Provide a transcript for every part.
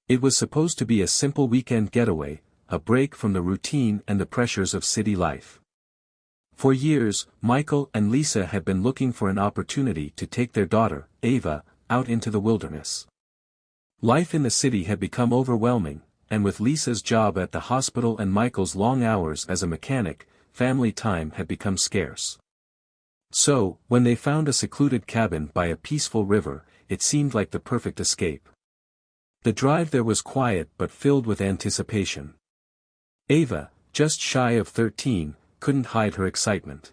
It was supposed to be a simple weekend getaway, a break from the routine and the pressures of city life. For years, Michael and Lisa had been looking for an opportunity to take their daughter, Ava, out into the wilderness. Life in the city had become overwhelming, and with Lisa's job at the hospital and Michael's long hours as a mechanic, family time had become scarce. So, when they found a secluded cabin by a peaceful river, it seemed like the perfect escape. The drive there was quiet but filled with anticipation. Ava, just shy of 13, couldn't hide her excitement.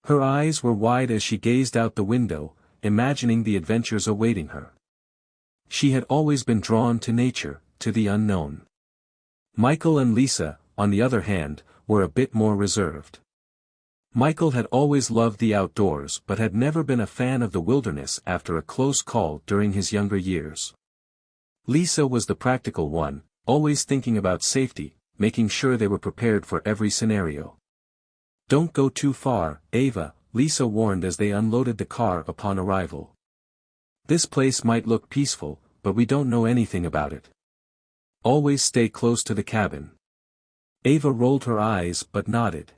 Her eyes were wide as she gazed out the window, imagining the adventures awaiting her. She had always been drawn to nature, to the unknown. Michael and Lisa, on the other hand, were a bit more reserved. Michael had always loved the outdoors but had never been a fan of the wilderness after a close call during his younger years. Lisa was the practical one, always thinking about safety, making sure they were prepared for every scenario. "Don't go too far, Ava," Lisa warned as they unloaded the car upon arrival. "This place might look peaceful, but we don't know anything about it. Always stay close to the cabin." Ava rolled her eyes but nodded.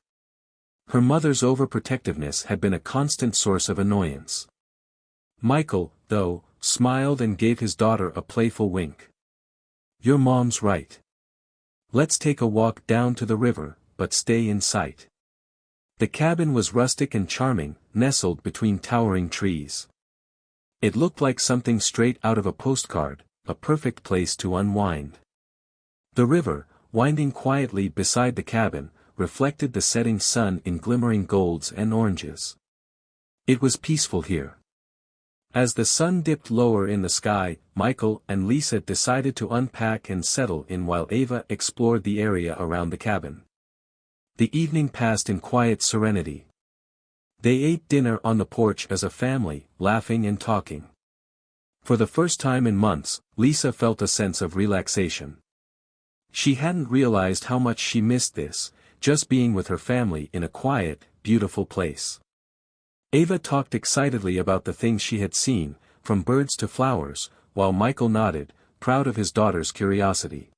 Her mother's overprotectiveness had been a constant source of annoyance. Michael, though, smiled and gave his daughter a playful wink. "Your mom's right. Let's take a walk down to the river, but stay in sight." The cabin was rustic and charming, nestled between towering trees. It looked like something straight out of a postcard, a perfect place to unwind. The river, winding quietly beside the cabin, reflected the setting sun in glimmering golds and oranges. It was peaceful here. As the sun dipped lower in the sky, Michael and Lisa decided to unpack and settle in while Ava explored the area around the cabin. The evening passed in quiet serenity. They ate dinner on the porch as a family, laughing and talking. For the first time in months, Lisa felt a sense of relaxation. She hadn't realized how much she missed this, just being with her family in a quiet, beautiful place. Ava talked excitedly about the things she had seen, from birds to flowers, while Michael nodded, proud of his daughter's curiosity.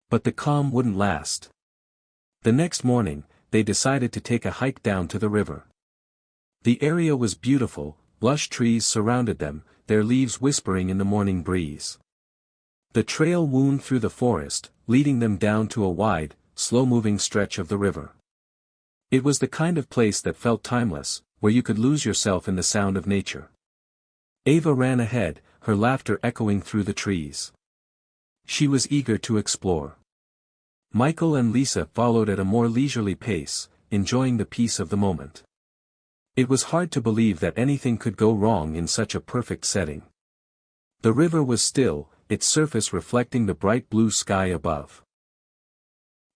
But the calm wouldn't last. The next morning, they decided to take a hike down to the river. The area was beautiful, lush trees surrounded them, their leaves whispering in the morning breeze. The trail wound through the forest, leading them down to a wide, slow-moving stretch of the river. It was the kind of place that felt timeless, where you could lose yourself in the sound of nature. Ava ran ahead, her laughter echoing through the trees. She was eager to explore. Michael and Lisa followed at a more leisurely pace, enjoying the peace of the moment. It was hard to believe that anything could go wrong in such a perfect setting. The river was still, its surface reflecting the bright blue sky above.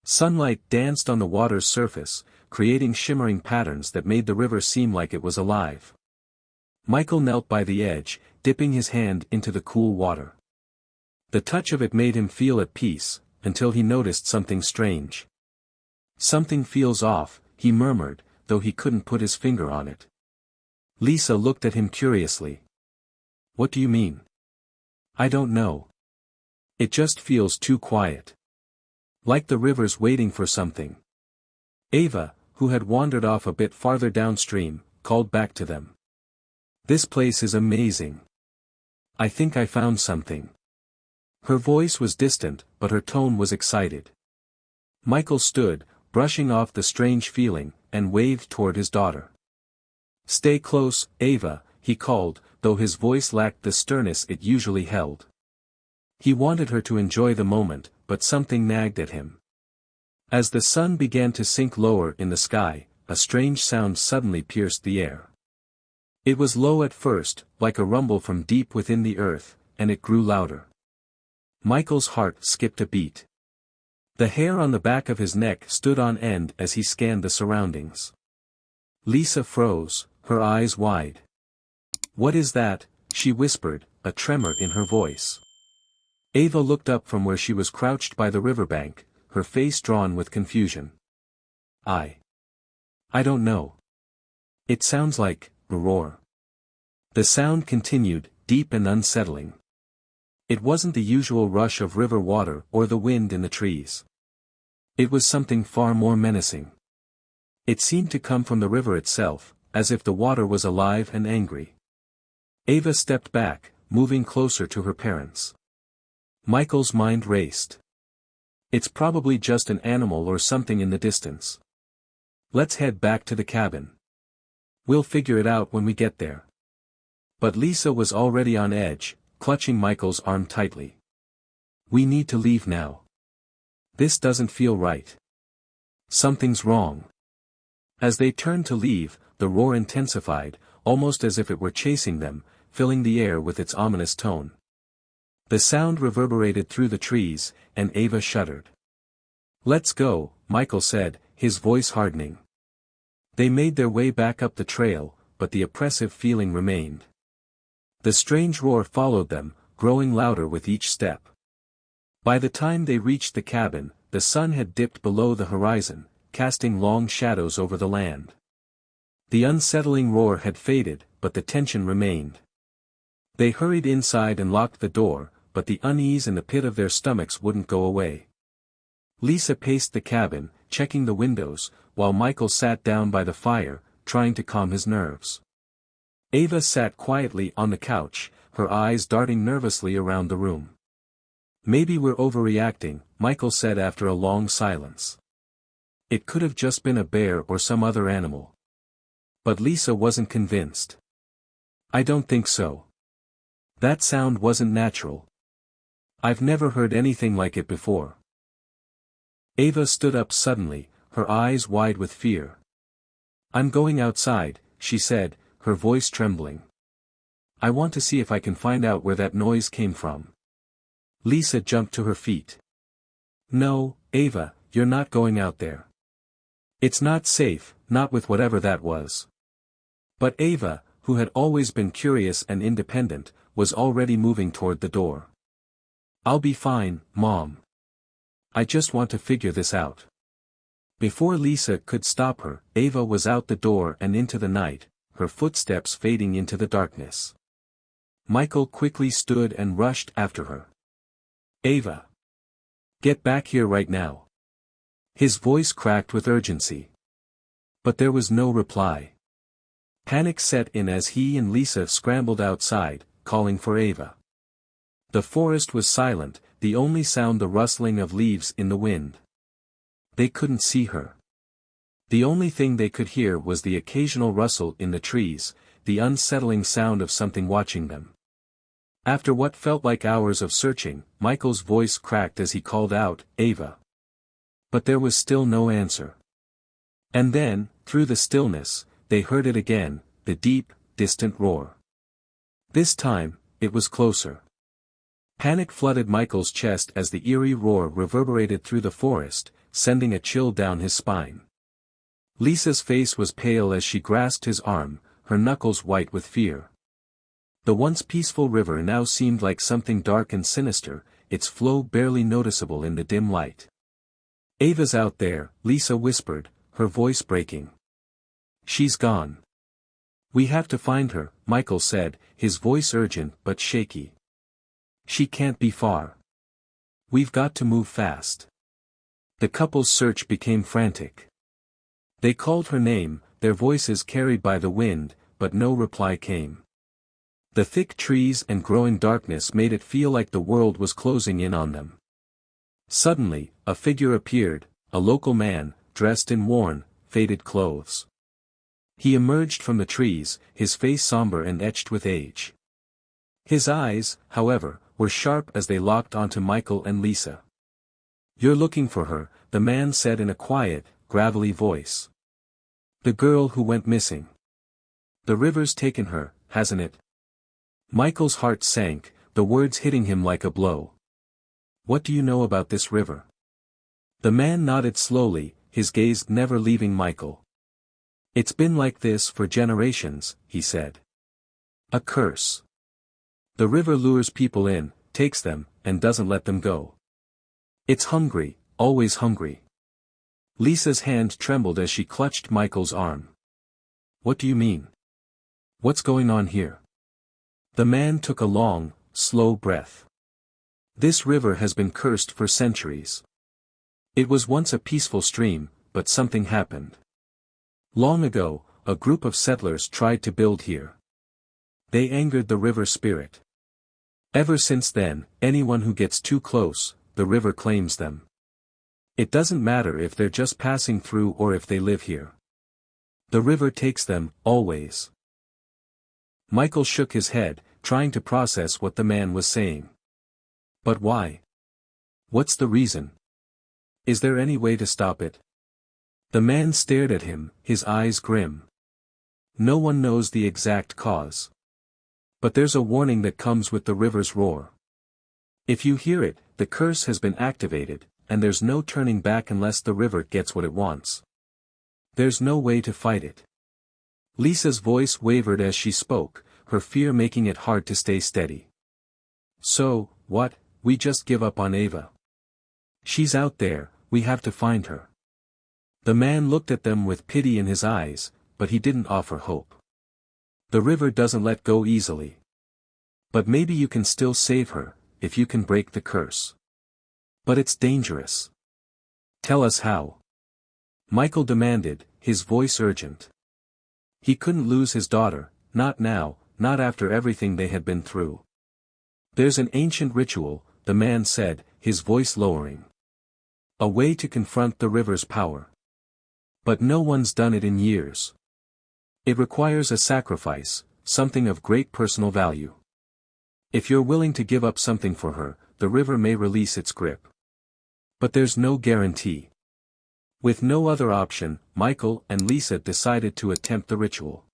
Sunlight danced on the water's surface, creating shimmering patterns that made the river seem like it was alive. Michael knelt by the edge, dipping his hand into the cool water. The touch of it made him feel at peace, until he noticed something strange. "Something feels off," he murmured, though he couldn't put his finger on it. Lisa looked at him curiously. "What do you mean?" "I don't know. It just feels too quiet. Like the river's waiting for something." Ava, who had wandered off a bit farther downstream, called back to them. "This place is amazing. I think I found something." Her voice was distant, but her tone was excited. Michael stood, brushing off the strange feeling, and waved toward his daughter. "Stay close, Ava," he called, though his voice lacked the sternness it usually held. He wanted her to enjoy the moment, but something nagged at him. As the sun began to sink lower in the sky, a strange sound suddenly pierced the air. It was low at first, like a rumble from deep within the earth, and it grew louder. Michael's heart skipped a beat. The hair on the back of his neck stood on end as he scanned the surroundings. Lisa froze, her eyes wide. "What is that?" she whispered, a tremor in her voice. Ava looked up from where she was crouched by the riverbank, her face drawn with confusion. I don't know. It sounds like a roar." The sound continued, deep and unsettling. It wasn't the usual rush of river water or the wind in the trees. It was something far more menacing. It seemed to come from the river itself, as if the water was alive and angry. Ava stepped back, moving closer to her parents. Michael's mind raced. It's probably just an animal or something in the distance. Let's head back to the cabin. We'll figure it out when we get there. But Lisa was already on edge, clutching Michael's arm tightly. We need to leave now. This doesn't feel right. Something's wrong. As they turned to leave, the roar intensified, almost as if it were chasing them, filling the air with its ominous tone. The sound reverberated through the trees, and Ava shuddered. Let's go, Michael said, his voice hardening. They made their way back up the trail, but the oppressive feeling remained. The strange roar followed them, growing louder with each step. By the time they reached the cabin, the sun had dipped below the horizon, casting long shadows over the land. The unsettling roar had faded, but the tension remained. They hurried inside and locked the door, but the unease in the pit of their stomachs wouldn't go away. Lisa paced the cabin, checking the windows, while Michael sat down by the fire, trying to calm his nerves. Ava sat quietly on the couch, her eyes darting nervously around the room. Maybe we're overreacting, Michael said after a long silence. It could have just been a bear or some other animal. But Lisa wasn't convinced. I don't think so. That sound wasn't natural. I've never heard anything like it before. Ava stood up suddenly, her eyes wide with fear. I'm going outside, she said, her voice trembling. I want to see if I can find out where that noise came from. Lisa jumped to her feet. No, Ava, you're not going out there. It's not safe, not with whatever that was. But Ava, who had always been curious and independent, was already moving toward the door. I'll be fine, Mom. I just want to figure this out. Before Lisa could stop her, Ava was out the door and into the night, her footsteps fading into the darkness. Michael quickly stood and rushed after her. Ava! Get back here right now. His voice cracked with urgency. But there was no reply. Panic set in as he and Lisa scrambled outside, calling for Ava. The forest was silent, the only sound the rustling of leaves in the wind. They couldn't see her. The only thing they could hear was the occasional rustle in the trees, the unsettling sound of something watching them. After what felt like hours of searching, Michael's voice cracked as he called out, Ava. But there was still no answer. And then, through the stillness, they heard it again, the deep, distant roar. This time, it was closer. Panic flooded Michael's chest as the eerie roar reverberated through the forest, sending a chill down his spine. Lisa's face was pale as she grasped his arm, her knuckles white with fear. The once peaceful river now seemed like something dark and sinister, its flow barely noticeable in the dim light. Ava's out there, Lisa whispered, her voice breaking. She's gone. We have to find her, Michael said, his voice urgent but shaky. She can't be far. We've got to move fast. The couple's search became frantic. They called her name, their voices carried by the wind, but no reply came. The thick trees and growing darkness made it feel like the world was closing in on them. Suddenly, a figure appeared, a local man, dressed in worn, faded clothes. He emerged from the trees, his face somber and etched with age. His eyes, however, were sharp as they locked onto Michael and Lisa. You're looking for her, the man said in a quiet, gravelly voice. The girl who went missing. The river's taken her, hasn't it? Michael's heart sank, the words hitting him like a blow. What do you know about this river? The man nodded slowly, his gaze never leaving Michael. It's been like this for generations, he said. A curse. The river lures people in, takes them, and doesn't let them go. It's hungry, always hungry. Lisa's hand trembled as she clutched Michael's arm. What do you mean? What's going on here? The man took a long, slow breath. This river has been cursed for centuries. It was once a peaceful stream, but something happened. Long ago, a group of settlers tried to build here. They angered the river spirit. Ever since then, anyone who gets too close, the river claims them. It doesn't matter if they're just passing through or if they live here. The river takes them, always. Michael shook his head, trying to process what the man was saying. But why? What's the reason? Is there any way to stop it? The man stared at him, his eyes grim. No one knows the exact cause. But there's a warning that comes with the river's roar. If you hear it, the curse has been activated, and there's no turning back unless the river gets what it wants. There's no way to fight it. Lisa's voice wavered as she spoke, her fear making it hard to stay steady. So, what, we just give up on Ava? She's out there, we have to find her. The man looked at them with pity in his eyes, but he didn't offer hope. The river doesn't let go easily. But maybe you can still save her, if you can break the curse. But it's dangerous. Tell us how. Michael demanded, his voice urgent. He couldn't lose his daughter, not now, not after everything they had been through. There's an ancient ritual, the man said, his voice lowering. A way to confront the river's power. But no one's done it in years. It requires a sacrifice, something of great personal value. If you're willing to give up something for her, the river may release its grip. But there's no guarantee. With no other option, Michael and Lisa decided to attempt the ritual.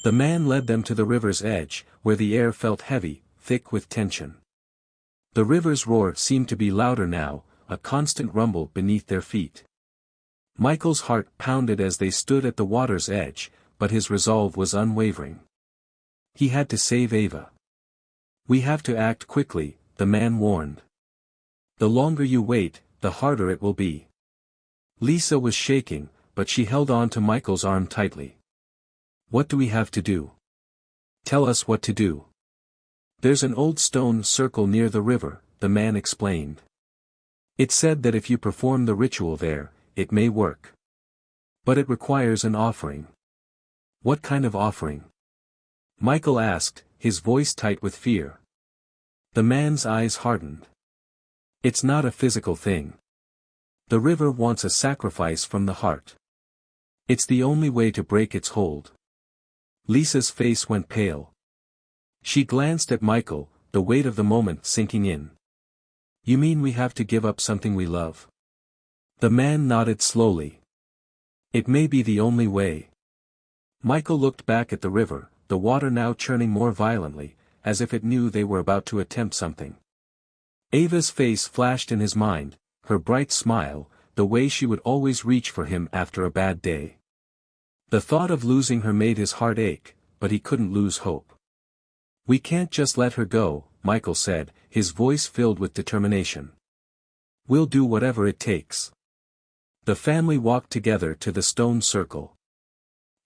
The man led them to the river's edge, where the air felt heavy, thick with tension. The river's roar seemed to be louder now, a constant rumble beneath their feet. Michael's heart pounded as they stood at the water's edge, but his resolve was unwavering. He had to save Ava. We have to act quickly, the man warned. The longer you wait, the harder it will be. Lisa was shaking, but she held on to Michael's arm tightly. What do we have to do? Tell us what to do. There's an old stone circle near the river, the man explained. It said that if you perform the ritual there, it may work. But it requires an offering. What kind of offering? Michael asked, his voice tight with fear. The man's eyes hardened. It's not a physical thing. The river wants a sacrifice from the heart. It's the only way to break its hold. Lisa's face went pale. She glanced at Michael, the weight of the moment sinking in. You mean we have to give up something we love? The man nodded slowly. It may be the only way. Michael looked back at the river, the water now churning more violently, as if it knew they were about to attempt something. Ava's face flashed in his mind, her bright smile, the way she would always reach for him after a bad day. The thought of losing her made his heart ache, but he couldn't lose hope. We can't just let her go, Michael said, his voice filled with determination. We'll do whatever it takes. The family walked together to the stone circle.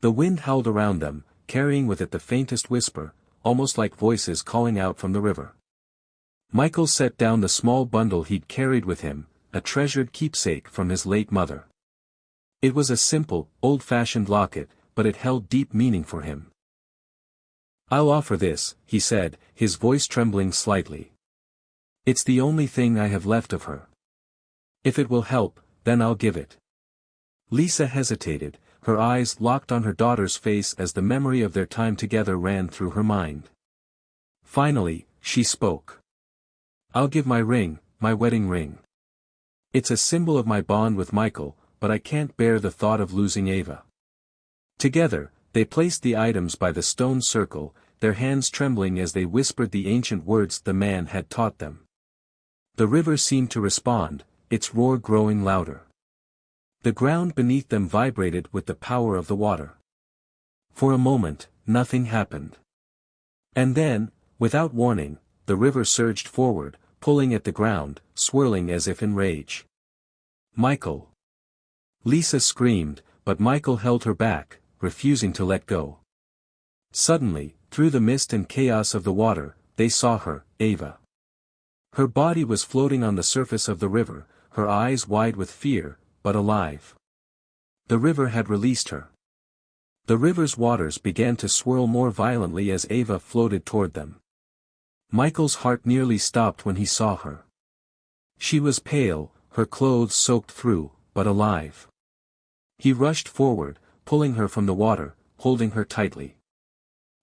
The wind howled around them, carrying with it the faintest whisper, almost like voices calling out from the river. Michael set down the small bundle he'd carried with him, a treasured keepsake from his late mother. It was a simple, old-fashioned locket, but it held deep meaning for him. I'll offer this, he said, his voice trembling slightly. It's the only thing I have left of her. If it will help, then I'll give it. Lisa hesitated, her eyes locked on her daughter's face as the memory of their time together ran through her mind. Finally, she spoke. I'll give my ring, my wedding ring. It's a symbol of my bond with Michael, but I can't bear the thought of losing Ava. Together, they placed the items by the stone circle, their hands trembling as they whispered the ancient words the man had taught them. The river seemed to respond, its roar growing louder. The ground beneath them vibrated with the power of the water. For a moment, nothing happened. And then, without warning, the river surged forward, pulling at the ground, swirling as if in rage. Michael! Lisa screamed, but Michael held her back, refusing to let go. Suddenly, through the mist and chaos of the water, they saw her, Ava. Her body was floating on the surface of the river, her eyes wide with fear, but alive. The river had released her. The river's waters began to swirl more violently as Ava floated toward them. Michael's heart nearly stopped when he saw her. She was pale, her clothes soaked through, but alive. He rushed forward, pulling her from the water, holding her tightly.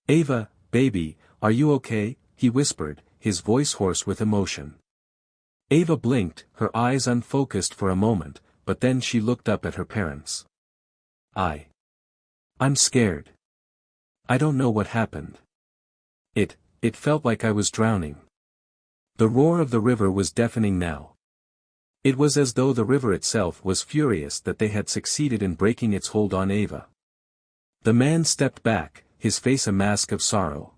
"Ava, baby, are you okay?" he whispered, his voice hoarse with emotion. Ava blinked, her eyes unfocused for a moment, but then she looked up at her parents. I'm scared. I don't know what happened. It felt like I was drowning." The roar of the river was deafening now. It was as though the river itself was furious that they had succeeded in breaking its hold on Ava. The man stepped back, his face a mask of sorrow.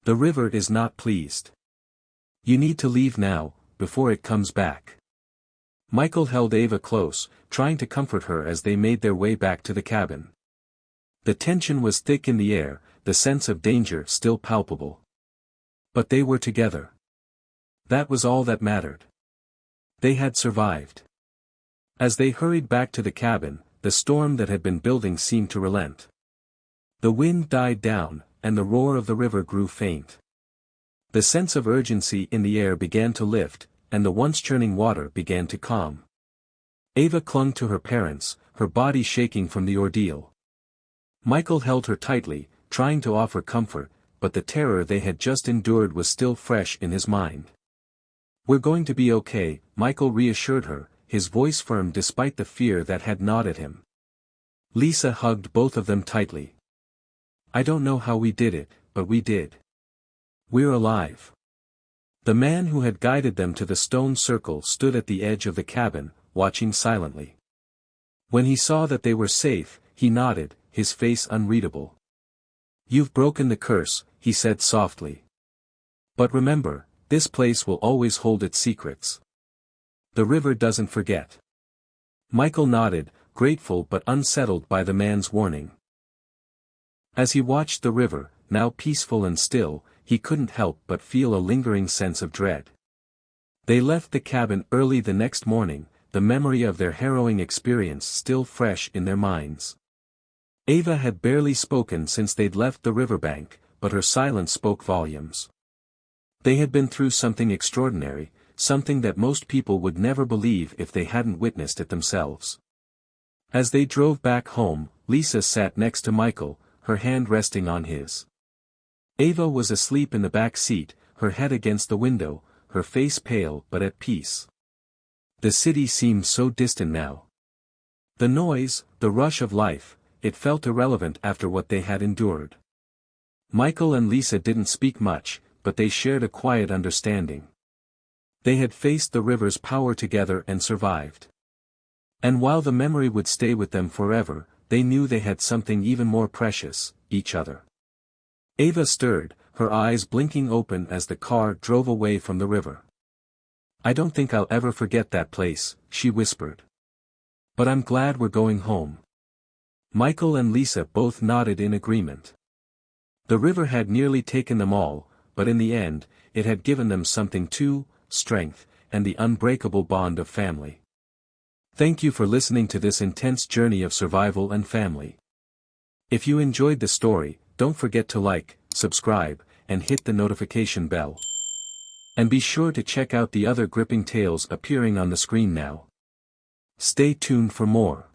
"The river is not pleased. You need to leave now, before it comes back." Michael held Ava close, trying to comfort her as they made their way back to the cabin. The tension was thick in the air, the sense of danger still palpable. But they were together. That was all that mattered. They had survived. As they hurried back to the cabin, the storm that had been building seemed to relent. The wind died down, and the roar of the river grew faint. The sense of urgency in the air began to lift, and the once churning water began to calm. Ava clung to her parents, her body shaking from the ordeal. Michael held her tightly, trying to offer comfort, but the terror they had just endured was still fresh in his mind. "We're going to be okay," Michael reassured her, his voice firm despite the fear that had gnawed at him. Lisa hugged both of them tightly. "I don't know how we did it, but we did. We're alive." The man who had guided them to the stone circle stood at the edge of the cabin, watching silently. When he saw that they were safe, he nodded, his face unreadable. "You've broken the curse," he said softly. "But remember, this place will always hold its secrets. The river doesn't forget." Michael nodded, grateful but unsettled by the man's warning. As he watched the river, now peaceful and still, he couldn't help but feel a lingering sense of dread. They left the cabin early the next morning, the memory of their harrowing experience still fresh in their minds. Ava had barely spoken since they'd left the riverbank, but her silence spoke volumes. They had been through something extraordinary, something that most people would never believe if they hadn't witnessed it themselves. As they drove back home, Lisa sat next to Michael, her hand resting on his. Ava was asleep in the back seat, her head against the window, her face pale but at peace. The city seemed so distant now. The noise, the rush of life, it felt irrelevant after what they had endured. Michael and Lisa didn't speak much, but they shared a quiet understanding. They had faced the river's power together and survived. And while the memory would stay with them forever, they knew they had something even more precious, each other. Ava stirred, her eyes blinking open as the car drove away from the river. "I don't think I'll ever forget that place," she whispered. "But I'm glad we're going home." Michael and Lisa both nodded in agreement. The river had nearly taken them all, but in the end, it had given them something too: strength, and the unbreakable bond of family. Thank you for listening to this intense journey of survival and family. If you enjoyed the story, don't forget to like, subscribe, and hit the notification bell. And be sure to check out the other gripping tales appearing on the screen now. Stay tuned for more.